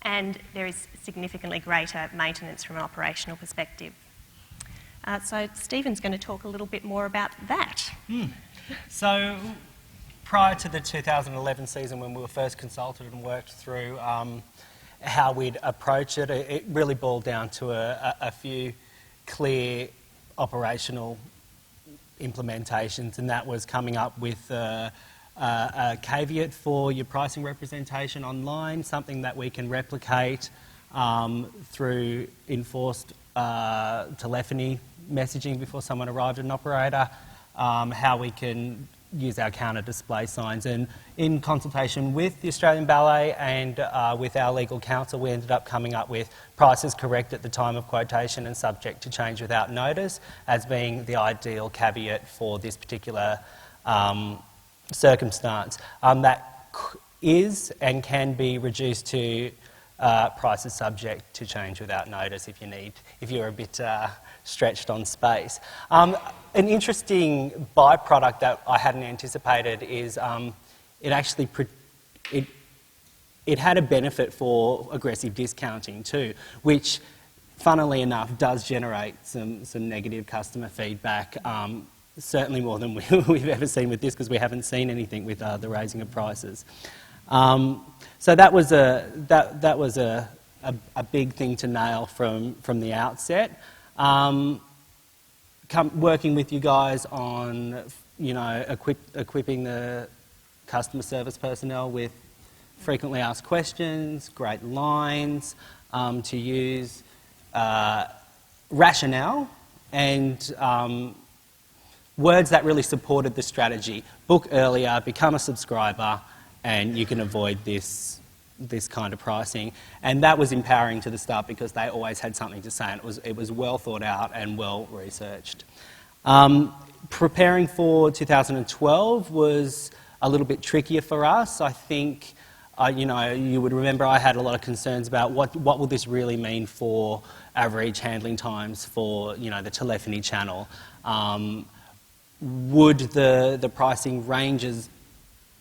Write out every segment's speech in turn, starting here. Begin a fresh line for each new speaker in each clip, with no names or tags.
and there is significantly greater maintenance from an operational perspective. So Stephen's going to talk a little bit more about that.
So prior to the 2011 season, when we were first consulted and worked through how we'd approach it, it really boiled down to a few clear operational implementations, and that was coming up with a caveat for your pricing representation online, something that we can replicate through enforced telephony messaging before someone arrived at an operator, how we can use our counter display signs, and in consultation with the Australian Ballet and with our legal counsel, we ended up coming up with prices correct at the time of quotation and subject to change without notice as being the ideal caveat for this particular circumstance. That is and can be reduced to prices subject to change without notice if you're a bit stretched on space. An interesting byproduct that I hadn't anticipated is it actually it had a benefit for aggressive discounting too, which funnily enough does generate some negative customer feedback, certainly more than we've ever seen with this, because we haven't seen anything with the raising of prices. So that was a big thing to nail from the outset. Working with you guys on, equipping the customer service personnel with frequently asked questions, great lines to use, rationale, and words that really supported the strategy. Book earlier, become a subscriber, and you can avoid this kind of pricing. And that was empowering to the start because they always had something to say, and it was well thought out and well researched. Preparing for 2012 was a little bit trickier for us. I think, you would remember I had a lot of concerns about what will this really mean for average handling times for, the telephony channel. Would the pricing ranges,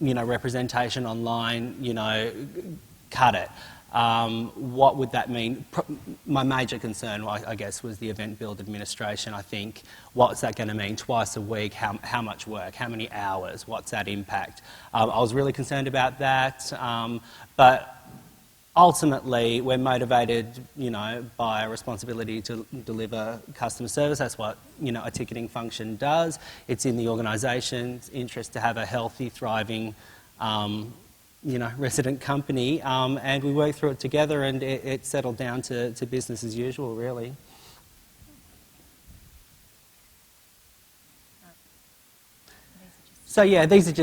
representation online, cut it? What would that mean? My major concern, I guess, was the event build administration. I think, what's that going to mean? Twice a week, how much work, how many hours, what's that impact? I was really concerned about that, but ultimately we're motivated, by a responsibility to deliver customer service. That's what, a ticketing function does. It's in the organisation's interest to have a healthy, thriving, resident company, and we worked through it together, and it settled down to business as usual, really. So yeah, these are just